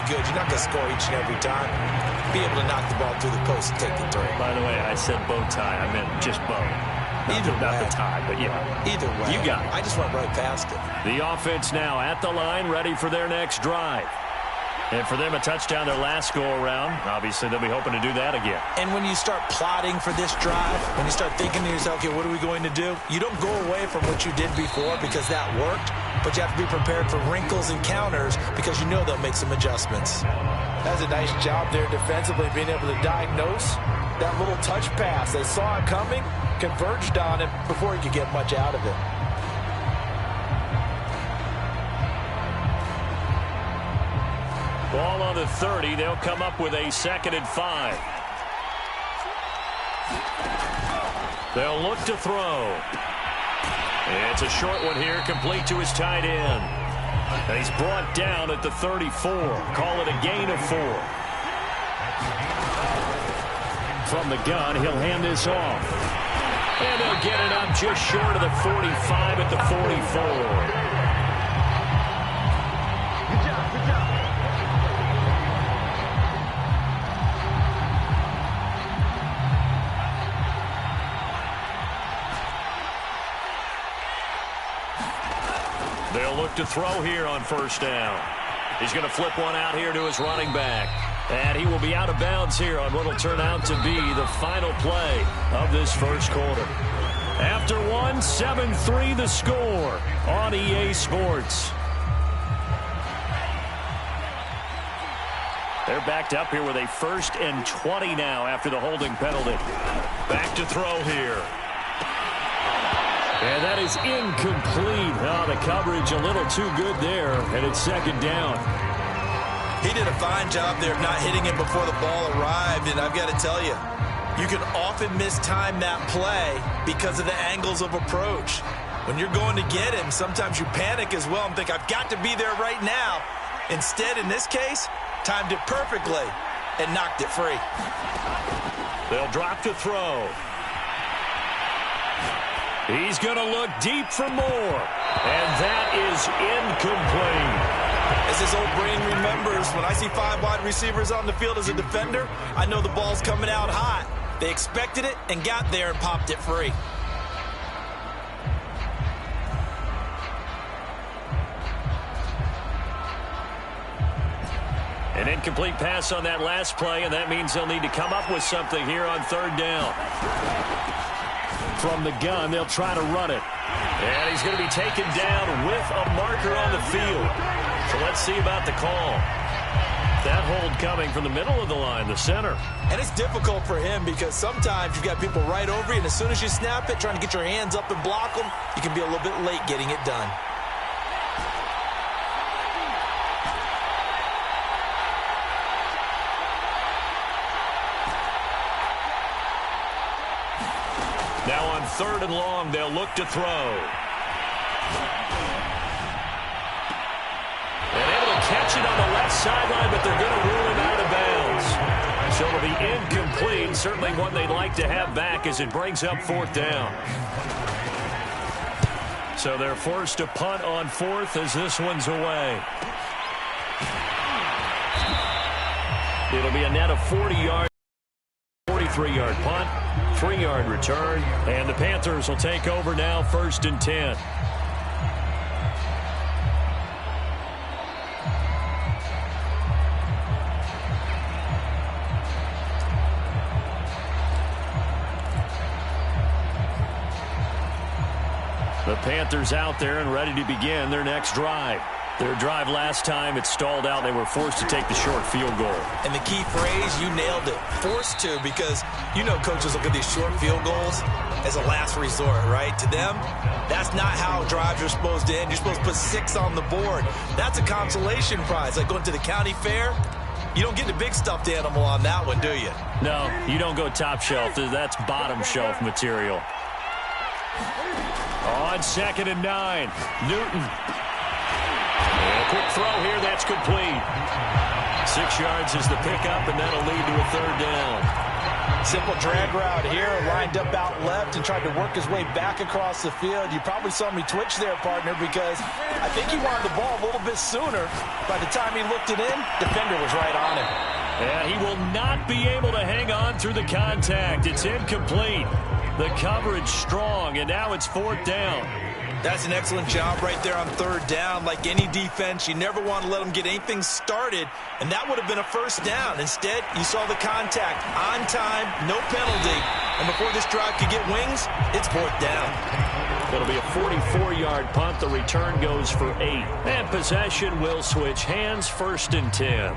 good. You're not going to score each and every time. Be able to knock the ball through the post and take the three. By the way, I said bow tie. I meant just bow. Not the tie, but yeah. Either way. You got it. I just went right past it. The offense now at the line, ready for their next drive. And for them, a touchdown their last go-around. Obviously, they'll be hoping to do that again. And when you start plotting for this drive, when you start thinking to yourself, okay, what are we going to do? You don't go away from what you did before because that worked, but you have to be prepared for wrinkles and counters because you know they'll make some adjustments. That's a nice job there defensively, being able to diagnose that little touch pass. They saw it coming, converged on it before he could get much out of it. Ball on the 30. They'll come up with a 2nd and 5. They'll look to throw. It's a short one here, complete to his tight end. And he's brought down at the 34. Call it a gain of 4. From the gun, he'll hand this off. And they'll get it up just short of the 45 at the 44. They'll look to throw here on 1st down. He's going to flip one out here to his running back. And he will be out of bounds here on what will turn out to be the final play of this 1st quarter. After one, 7-3 the score on EA Sports. They're backed up here with a 1st and 20 now after the holding penalty. Back to throw here. And that is incomplete. Oh, the coverage a little too good there, and it's 2nd down. He did a fine job there of not hitting it before the ball arrived, and I've got to tell you, you can often mistime that play because of the angles of approach. When you're going to get him, sometimes you panic as well and think, I've got to be there right now. Instead, in this case, timed it perfectly and knocked it free. They'll drop to throw. He's going to look deep for more. And that is incomplete. As his old brain remembers, when I see 5 wide receivers on the field as a defender, I know the ball's coming out hot. They expected it and got there and popped it free. An incomplete pass on that last play, and that means they'll need to come up with something here on 3rd down. From the gun, they'll try to run it. And he's going to be taken down with a marker on the field. So let's see about the call. That hold coming from the middle of the line, the center. And it's difficult for him because sometimes you've got people right over you, and as soon as you snap it, trying to get your hands up and block them, you can be a little bit late getting it done. Now on 3rd and long, they'll look to throw. And able to catch it on the left sideline, but they're going to rule him out of bounds. So it'll be incomplete. Certainly one they'd like to have back as it brings up 4th down. So they're forced to punt on 4th as this one's away. It'll be a net of 40 yards. 43-yard punt, 3-yard return, and the Panthers will take over now 1st and 10. The Panthers out there and ready to begin their next drive. Their drive last time, it stalled out. They were forced to take the short field goal. And the key phrase, you nailed it, forced to, because you know coaches look at these short field goals as a last resort, right? To them, that's not how drives are supposed to end. You're supposed to put 6 on the board. That's a consolation prize, like going to the county fair. You don't get the big stuffed animal on that one, do you? No, you don't go top shelf. That's bottom shelf material. On 2nd and 9, Newton. A quick throw here, that's complete. 6 yards is the pickup, and that'll lead to a 3rd down. Simple drag route here, lined up out left and tried to work his way back across the field. You probably saw me twitch there, partner, because I think he wanted the ball a little bit sooner. By the time he looked it in, defender was right on him. And he will not be able to hang on through the contact. It's incomplete. The coverage strong, and now it's 4th down. That's an excellent job right there on 3rd down. Like any defense, you never want to let them get anything started, and that would have been a 1st down. Instead, you saw the contact on time, no penalty, and before this drive could get wings, it's 4th down. It'll be a 44-yard punt. The return goes for 8. And possession will switch hands, 1st and 10.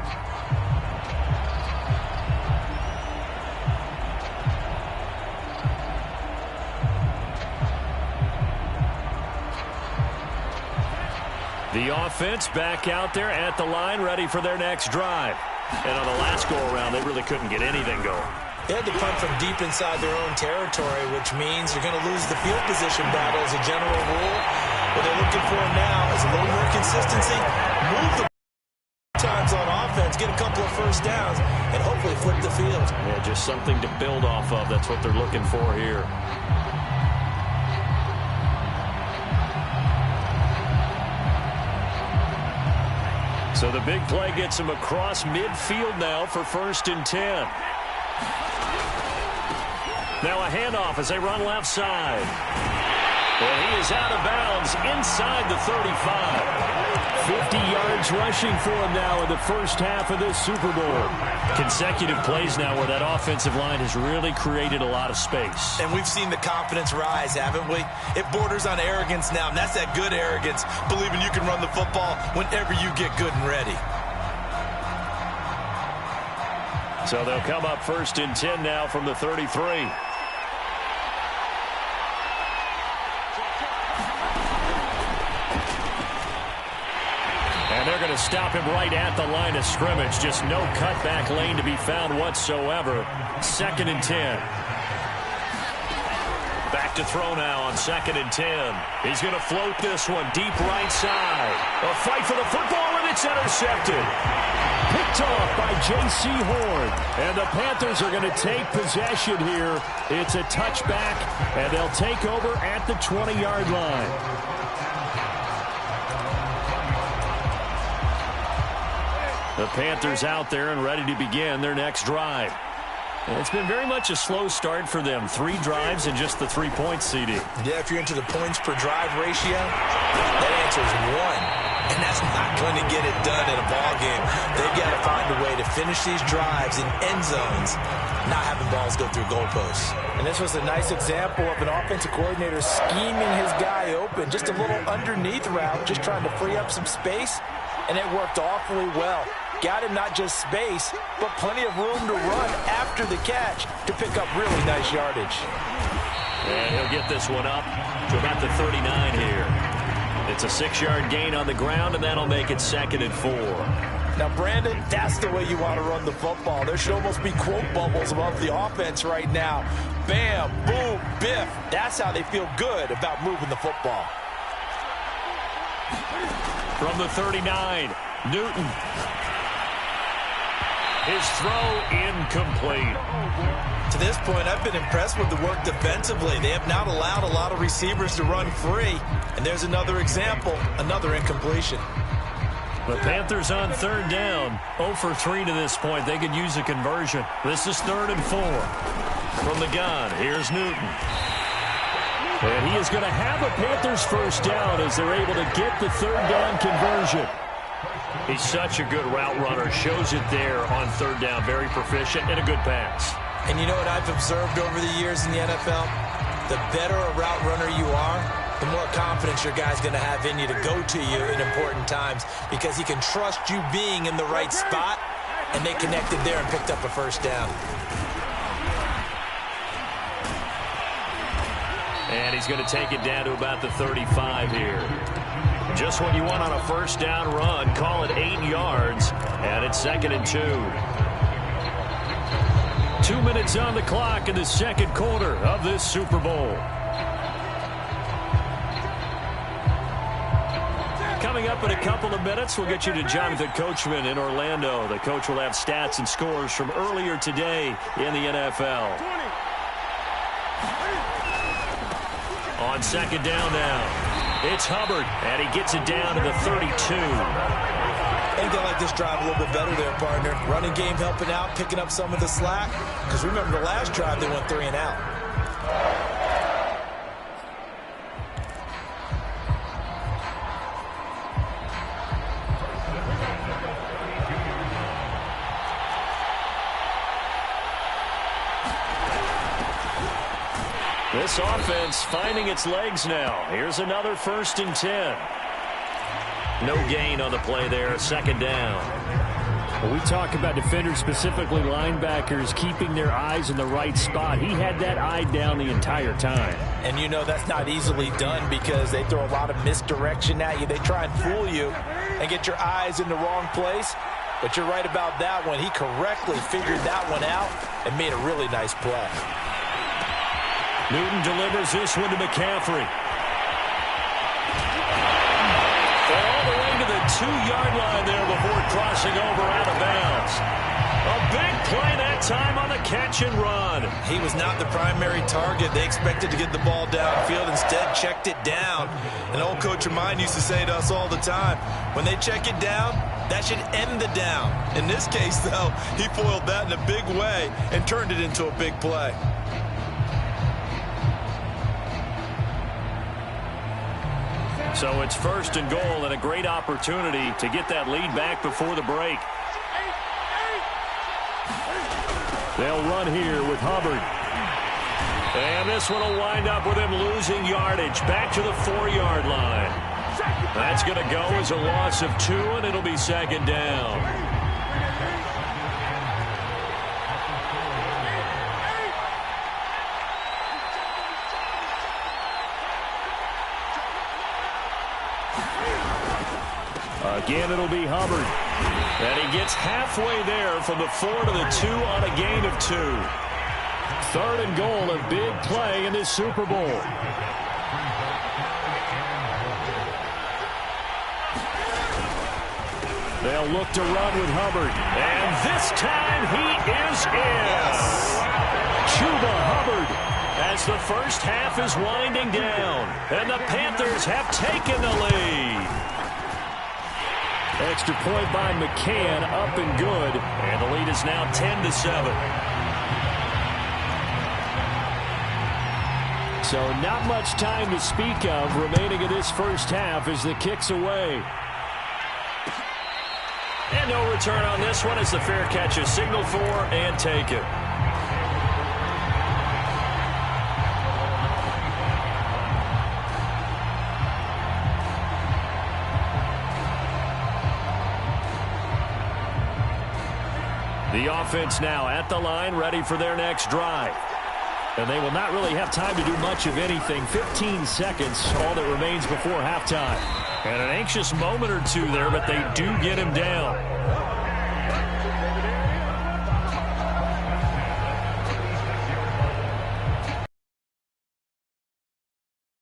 The offense back out there at the line, ready for their next drive. And on the last go-around, they really couldn't get anything going. They had to punt from deep inside their own territory, which means you're going to lose the field position battle as a general rule. What they're looking for now is a little more consistency, move the times on offense, get a couple of 1st downs, and hopefully flip the field. Yeah, just something to build off of. That's what they're looking for here. So the big play gets him across midfield now for 1st and 10. Now a handoff as they run left side. And he is out of bounds inside the 35. 50 yards rushing for him now in the first half of this Super Bowl. Consecutive plays now where that offensive line has really created a lot of space. And we've seen the confidence rise, haven't we? It borders on arrogance now, and that's that good arrogance, believing you can run the football whenever you get good and ready. So they'll come up 1st and 10 now from the 33. They're going to stop him right at the line of scrimmage. Just no cutback lane to be found whatsoever. 2nd and 10. Back to throw now on 2nd and 10. He's going to float this one deep right side. A fight for the football, and it's intercepted. Picked off by J.C. Horn. And the Panthers are going to take possession here. It's a touchback, and they'll take over at the 20-yard line. The Panthers out there and ready to begin their next drive. And it's been very much a slow start for them. 3 drives and just the 3 points, CD. Yeah, if you're into the points per drive ratio, that answer is 1. And that's not going to get it done in a ball game. They've got to find a way to finish these drives in end zones, not having balls go through goalposts. And this was a nice example of an offensive coordinator scheming his guy open. Just a little underneath route, just trying to free up some space, and it worked awfully well. Got him not just space, but plenty of room to run after the catch to pick up really nice yardage. And he'll get this one up to about the 39 here. It's a 6-yard gain on the ground, and that'll make it 2nd and 4. Now, Brandon, that's the way you want to run the football. There should almost be quote bubbles above the offense right now. Bam, boom, biff. That's how they feel good about moving the football. From the 39, Newton. His throw incomplete. To this point, I've been impressed with the work defensively. They have not allowed a lot of receivers to run free. And there's another example, another incompletion. The Panthers on 3rd down. 0 for 3 to this point. They could use a conversion. This is 3rd and 4. From the gun, here's Newton. And he is going to have a Panthers 1st down as they're able to get the 3rd down conversion. He's such a good route runner. Shows it there on 3rd down. Very proficient and a good pass. And you know what I've observed over the years in the NFL? The better a route runner you are, the more confidence your guy's going to have in you to go to you in important times because he can trust you being in the right spot, and they connected there and picked up a 1st down. And he's going to take it down to about the 35 here. Just what you want on a 1st down run. Call it 8 yards, and it's 2nd and 2. 2 minutes on the clock in the 2nd quarter of this Super Bowl. Coming up up in a couple of minutes. We'll get you to Jonathan Coachman in Orlando. The coach will have stats and scores from earlier today in the NFL. On second down now, it's Hubbard, and he gets it down to the 32. I think they like this drive a little bit better there, partner. Running game helping out, picking up some of the slack. Because remember the last drive, they went 3 and out. This offense finding its legs now. Here's another 1st and 10. No gain on the play there, second down. Well, we talk about defenders, specifically linebackers, keeping their eyes in the right spot. He had that eye down the entire time. And you know that's not easily done because they throw a lot of misdirection at you. They try and fool you and get your eyes in the wrong place. But you're right about that one. He correctly figured that one out and made a really nice play. Newton delivers this one to McCaffrey. All the way to the 2-yard line there before crossing over out of bounds. A big play that time on the catch and run. He was not the primary target. They expected to get the ball downfield. Instead, checked it down. An old coach of mine used to say to us all the time, when they check it down, that should end the down. In this case, though, he foiled that in a big way and turned it into a big play. So it's 1st and goal and a great opportunity to get that lead back before the break. They'll run here with Hubbard. And this one will wind up with him losing yardage back to the 4-yard line. That's going to go as a loss of 2, and it'll be second down. Again, it'll be Hubbard. And he gets halfway there from the 4 to the 2 on a gain of 2. 3rd and goal, a big play in this Super Bowl. They'll look to run with Hubbard. And this time he is in. Chuba Hubbard as the first half is winding down. And the Panthers have taken the lead. Extra point by McCann, up and good. And the lead is now 10-7. So not much time to speak of remaining in this first half as the kick's away. And no return on this one as the fair catch is signaled for and taken. The offense now at the line, ready for their next drive. And they will not really have time to do much of anything. 15 seconds, all that remains before halftime. And an anxious moment or two there, but they do get him down.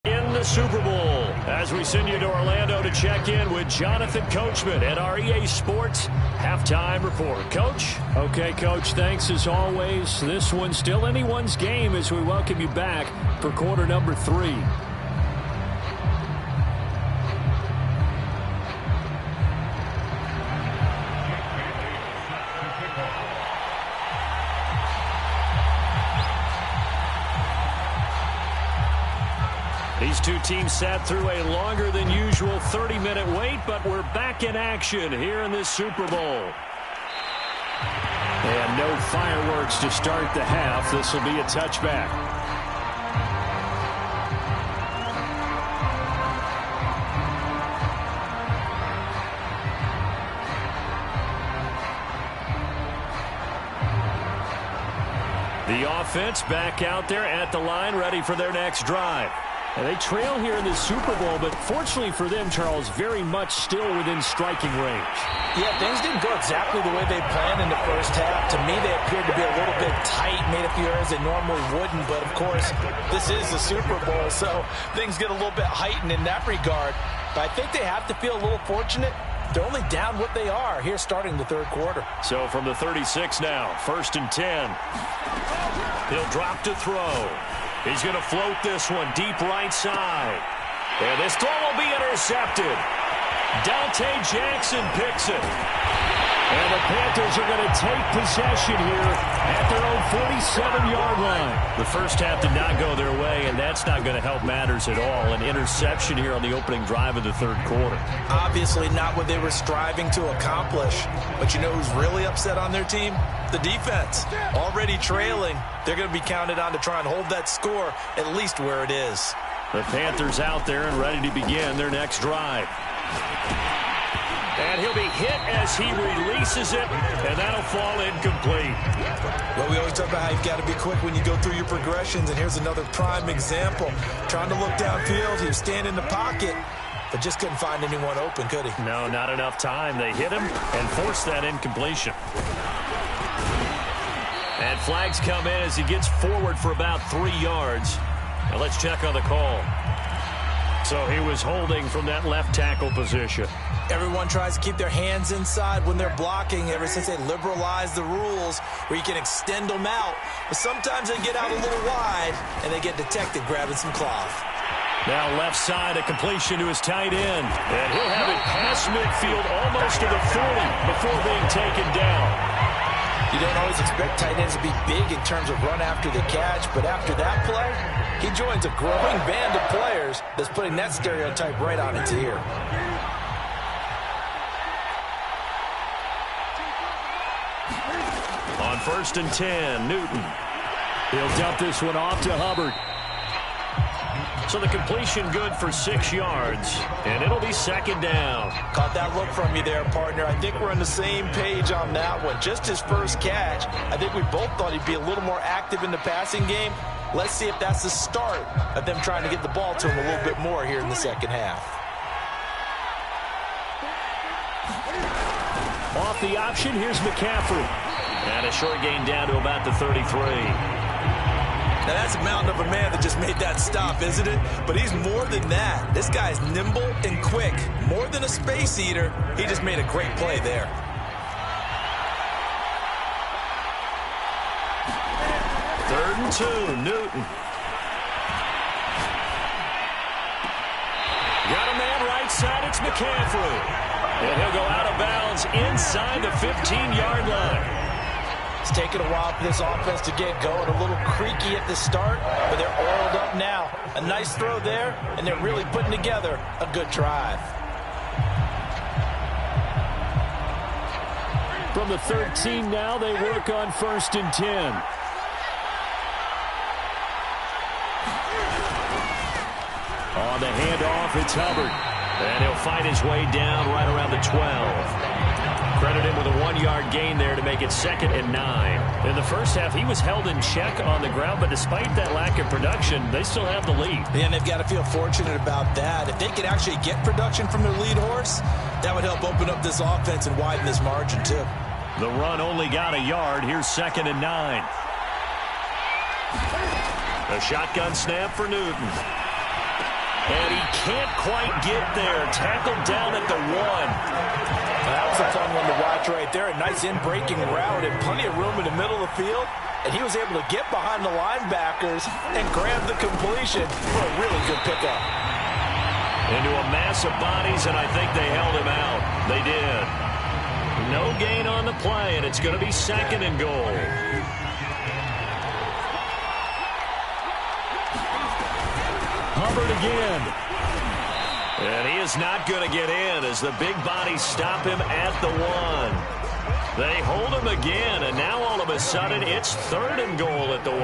In the Super Bowl, as we send you to Orlando to check in with Jonathan Coachman at our EA Sports Halftime Report. Coach? Okay, Coach, thanks as always. This one's still anyone's game as we welcome you back for quarter number 3. These two teams sat through a longer than usual 30-minute wait, but we're back in action here in this Super Bowl. And no fireworks to start the half. This will be a touchback. The offense back out there at the line, ready for their next drive. And they trail here in the Super Bowl, but fortunately for them, Charles, very much still within striking range. Yeah, things didn't go exactly the way they planned in the first half. To me, they appeared to be a little bit tight, made a few errors they normally wouldn't. But, of course, this is the Super Bowl, so things get a little bit heightened in that regard. But I think they have to feel a little fortunate. They're only down what they are here starting the third quarter. So from the 36 now, 1st and 10. He'll drop to throw. He's going to float this one deep right side. And this throw will be intercepted. Dante Jackson picks it. And the Panthers are going to take possession here at their own 47-yard line. The first half did not go their way, and that's not going to help matters at all. An interception here on the opening drive of the third quarter. Obviously not what they were striving to accomplish. But you know who's really upset on their team? The defense. Already trailing. They're going to be counted on to try and hold that score at least where it is. The Panthers out there and ready to begin their next drive. And he'll be hit as he releases it, and that'll fall incomplete. Well, we always talk about how you've got to be quick when you go through your progressions, and here's another prime example. Trying to look downfield, he was standing in the pocket, but just couldn't find anyone open, could he? No, not enough time. They hit him and forced that incompletion. And flags come in as he gets forward for about 3 yards. Now let's check on the call. So he was holding from that left tackle position. Everyone tries to keep their hands inside when they're blocking ever since they liberalized the rules where you can extend them out. But sometimes they get out a little wide and they get detected grabbing some cloth. Now left side, a completion to his tight end. And he'll have it past midfield almost to the 40 before being taken down. You don't always expect tight ends to be big in terms of run after the catch, but after that play, he joins a growing band of players that's putting that stereotype right on its ear. On 1st and 10, Newton. He'll dump this one off to Hubbard. So the completion good for 6 yards, and it'll be 2nd down. Caught that look from you there, partner. I think we're on the same page on that one. Just his first catch. I think we both thought he'd be a little more active in the passing game. Let's see if that's the start of them trying to get the ball to him a little bit more here in the second half. Off the option, here's McCaffrey. And a short gain down to about the 33. Now, that's a mountain of a man that just made that stop, isn't it? But he's more than that. This guy's nimble and quick. More than a space eater, he just made a great play there. Third and 2, Newton. Got a man right side, it's McCaffrey. And he'll go out of bounds inside the 15-yard line. It's taken a while for this offense to get going. A little creaky at the start, but they're oiled up now. A nice throw there, and they're really putting together a good drive. From the 13 now, they work on 1st and 10. On the handoff, it's Hubbard. And he'll find his way down right around the 12. Credit him with a 1-yard gain there to make it 2nd and 9. In the first half, he was held in check on the ground, but despite that lack of production, they still have the lead. And they've got to feel fortunate about that. If they could actually get production from their lead horse, that would help open up this offense and widen this margin, too. The run only got a yard. Here's 2nd and 9. A shotgun snap for Newton. And he can't quite get there. Tackled down at the 1. That was a fun one to watch right there. A nice in-breaking route and plenty of room in the middle of the field. And he was able to get behind the linebackers and grab the completion for a really good pickup. Into a mass of bodies, and I think they held him out. They did. No gain on the play, and it's going to be 2nd and goal. Hubbard again. And he is not going to get in as the big bodies stop him at the 1. They hold him again, and now all of a sudden it's 3rd and goal at the 1.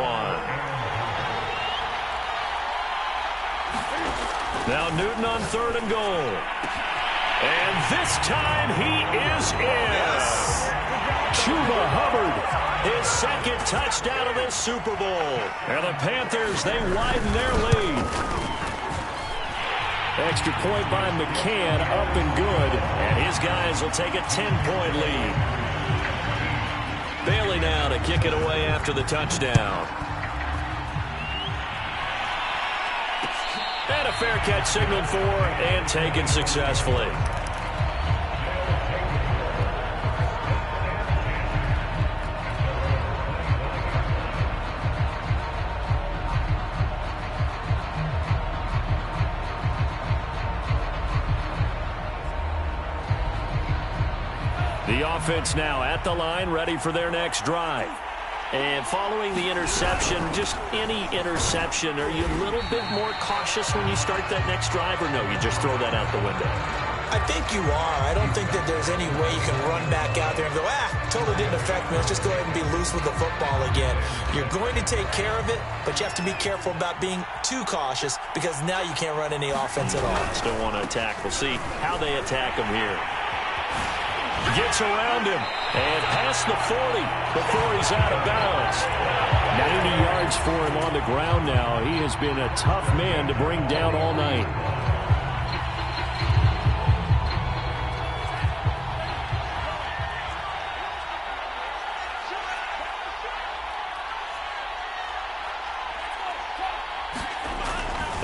Now Newton on 3rd and goal. And this time he is in. Yes. Chuba Hubbard. His 2nd touchdown of this Super Bowl. And the Panthers, they widen their lead. Extra point by McCann, up and good. And his guys will take a 10-point lead. Bailey now to kick it away after the touchdown. And a a fair catch signaled for and taken successfully. The offense now at the line, ready for their next drive. And following the interception, just any interception, are you a little bit more cautious when you start that next drive, or no, you just throw that out the window? I think you are. I don't think that there's any way you can run back out there and go, totally didn't affect me. Let's just go ahead and be loose with the football again. You're going to take care of it, but you have to be careful about being too cautious because now you can't run any offense at all. Still want to attack. We'll see how they attack him here. Gets around him and past the 40 before he's out of bounds. 90 yards for him on the ground now. He has been a tough man to bring down all night.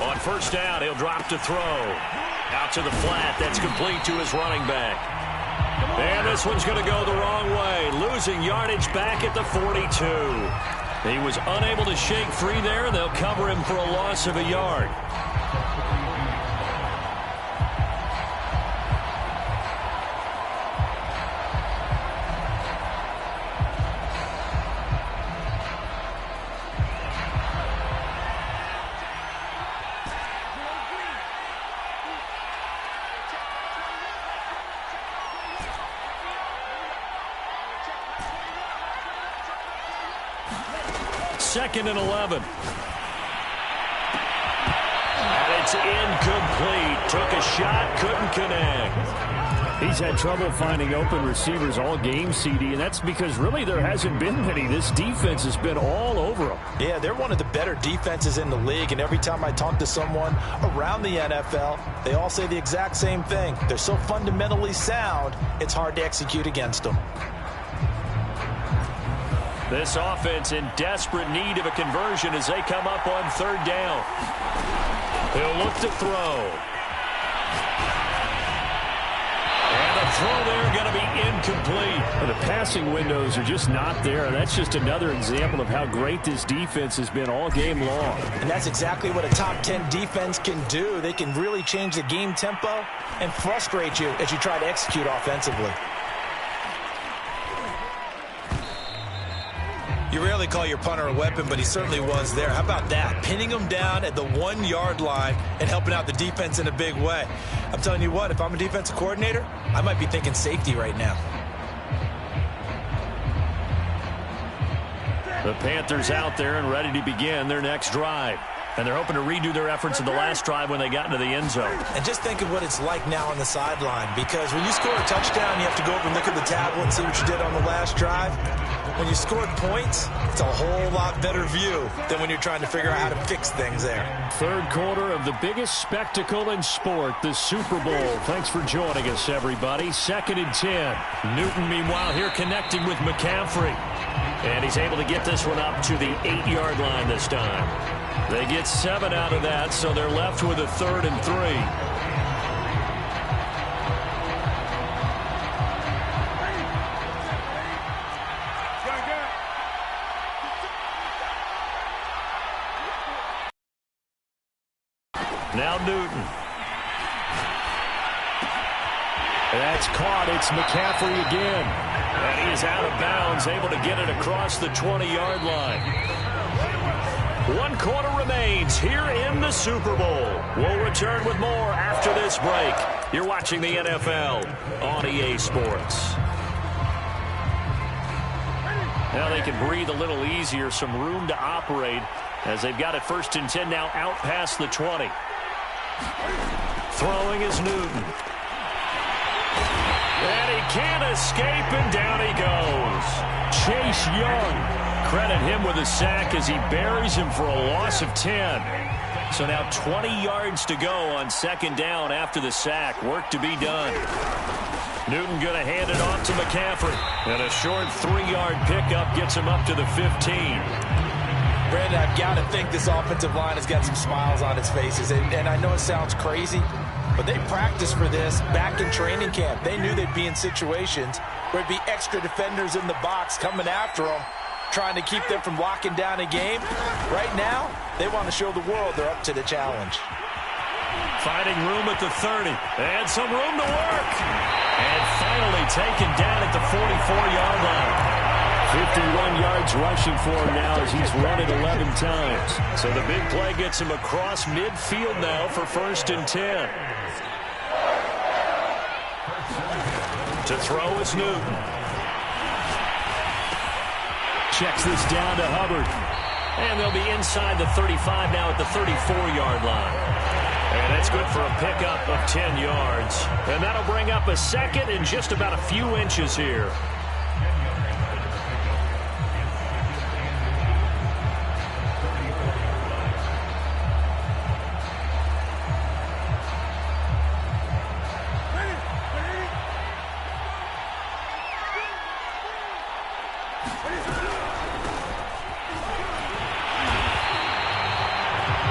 On first down, he'll drop to throw. Out to the flat. That's complete to his running back. And this one's going to go the wrong way. Losing yardage back at the 42. He was unable to shake free there, and they'll cover him for a loss of a yard. Second and 11. And it's incomplete. Took a shot, couldn't connect. He's had trouble finding open receivers all game, CD, and that's because really there hasn't been many. This defense has been all over them. Yeah, they're one of the better defenses in the league, and every time I talk to someone around the NFL, they all say the exact same thing. They're so fundamentally sound, it's hard to execute against them. This offense in desperate need of a conversion as they come up on third down. He'll look to throw. And the throw there going to be incomplete. The passing windows are just not there. That's just another example of how great this defense has been all game long. And that's exactly what a top 10 defense can do. They can really change the game tempo and frustrate you as you try to execute offensively. You rarely call your punter a weapon, but he certainly was there. How about that? Pinning him down at the 1-yard line and helping out the defense in a big way. I'm telling you what, if I'm a defensive coordinator, I might be thinking safety right now. The Panthers out there and ready to begin their next drive. And they're hoping to redo their efforts in the last drive when they got into the end zone. And just think of what it's like now on the sideline, because when you score a touchdown, you have to go over and look at the tablet and see what you did on the last drive. When you scored points, it's a whole lot better view than when you're trying to figure out how to fix things there. Third quarter of the biggest spectacle in sport, the Super Bowl. Thanks for joining us, everybody. 2nd and 10. Newton, meanwhile, here connecting with McCaffrey. And he's able to get this one up to the 8-yard line this time. They get 7 out of that, so they're left with a 3rd and 3. Now Newton. That's caught. It's McCaffrey again. And he is out of bounds, able to get it across the 20-yard line. 1 quarter remains here in the Super Bowl. We'll return with more after this break. You're watching the NFL on EA Sports. Now they can breathe a little easier, some room to operate as they've got it 1st and 10 now out past the 20. Throwing is Newton. And he can't escape, and down he goes. Chase Young. Credit him with a sack as he buries him for a loss of 10. So now 20 yards to go on 2nd down after the sack. Work to be done. Newton going to hand it off to McCaffrey. And a short 3-yard pickup gets him up to the 15. Brandon, I've got to think this offensive line has got some smiles on its faces. And I know it sounds crazy, but they practiced for this back in training camp. They knew they'd be in situations where it'd be extra defenders in the box coming after them, trying to keep them from locking down a game. Right now, they want to show the world they're up to the challenge. Finding room at the 30. And some room to work. And finally taken down at the 44-yard line. 51 yards rushing for him now as he's run it 11 times. So the big play gets him across midfield now for 1st and 10. To throw is Newton. Checks this down to Hubbard. And they'll be inside the 35 now at the 34-yard line. And that's good for a pickup of 10 yards. And that'll bring up a second in just about a few inches here.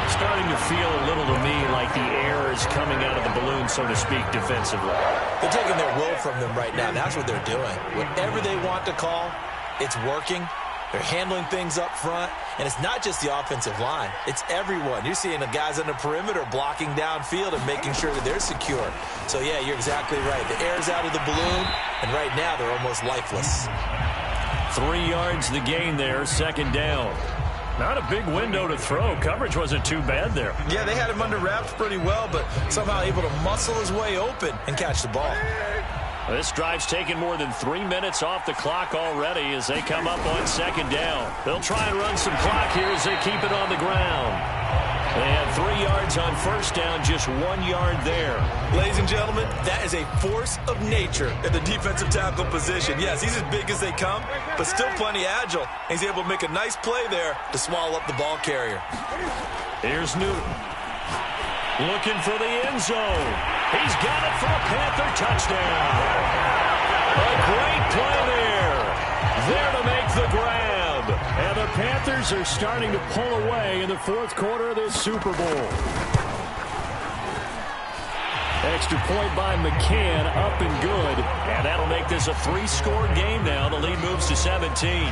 Starting to feel a little to me like the air is coming out of the balloon, so to speak, defensively. They're taking their will from them right now. That's what they're doing. Whatever they want to call, it's working. They're handling things up front. And it's not just the offensive line. It's everyone. You're seeing the guys on the perimeter blocking downfield and making sure that they're secure. So, yeah, you're exactly right. The air's out of the balloon, and right now they're almost lifeless. 3 yards the gain there, 2nd down. Not a big window to throw. Coverage wasn't too bad there. Yeah, they had him under wraps pretty well, but somehow able to muscle his way open and catch the ball. This drive's taken more than 3 minutes off the clock already as they come up on 2nd down. They'll try and run some clock here as they keep it on the ground. They had 3 yards on 1st down, just 1 yard there. Ladies and gentlemen, that is a force of nature at the defensive tackle position. Yes, he's as big as they come, but still plenty agile. He's able to make a nice play there to swallow up the ball carrier. Here's Newton. Looking for the end zone. He's got it for a Panther touchdown. A great play there. There to make the grab. And the Panthers are starting to pull away in the 4th quarter of this Super Bowl. Extra point by McCann, up and good. And that'll make this a 3-score game now. The lead moves to 17.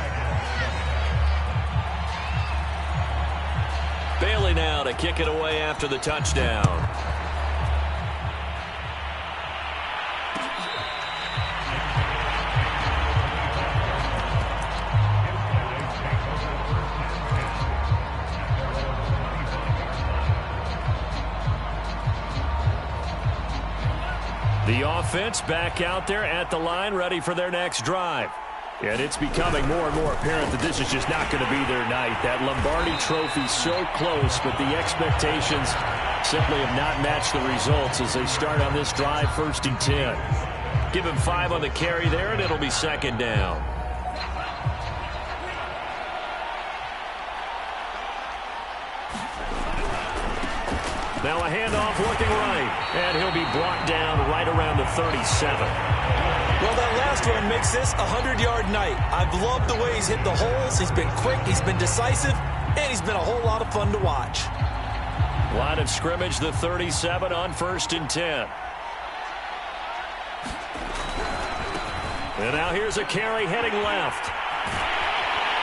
Bailey now to kick it away after the touchdown. The offense back out there at the line, ready for their next drive. And it's becoming more and more apparent that this is just not going to be their night. That Lombardi Trophy so close, but the expectations simply have not matched the results as they start on this drive, 1st and 10. Give him 5 on the carry there, and it'll be 2nd down. Now a handoff looking right, and he'll be brought down right around the 37. Well, that last one makes this a 100-yard night. I've loved the way he's hit the holes. He's been quick, he's been decisive, and he's been a whole lot of fun to watch. Line of scrimmage, the 37 on 1st and 10. And now here's a carry heading left.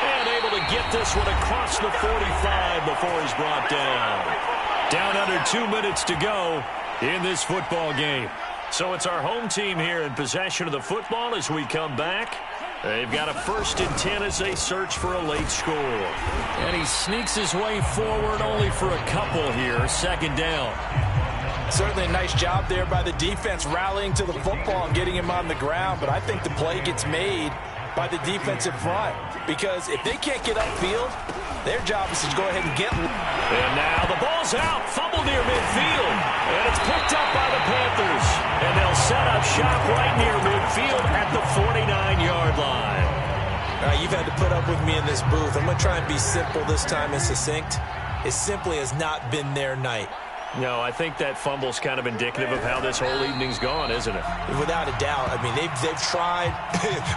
And able to get this one across the 45 before he's brought down. Down under 2 minutes to go in this football game. So it's our home team here in possession of the football as we come back. They've got a 1st and 10 as they search for a late score. And he sneaks his way forward only for a couple here. 2nd down. Certainly a nice job there by the defense rallying to the football and getting him on the ground. But I think the play gets made by the defensive front. Because if they can't get upfield, their job is to go ahead and get. And now the ball's out. Fumble near midfield. And it's picked up by the Panthers. And they'll set up shop right near midfield at the 49-yard line. All right, you've had to put up with me in this booth. I'm going to try and be simple this time and succinct. It simply has not been their night. No, I think that fumble's kind of indicative of how this whole evening's gone, isn't it? Without a doubt. I mean, they've tried,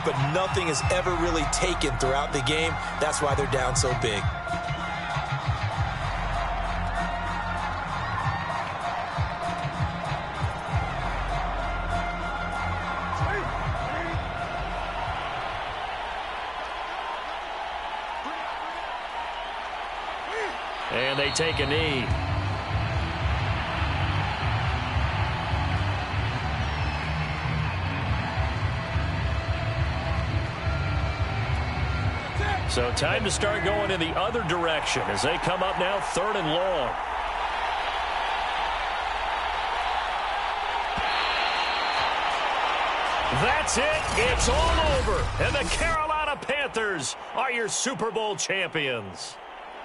but nothing has ever really taken throughout the game. That's why they're down so big. And they take a knee. So time to start going in the other direction as they come up now 3rd and long. That's it. It's all over. And the Carolina Panthers are your Super Bowl champions.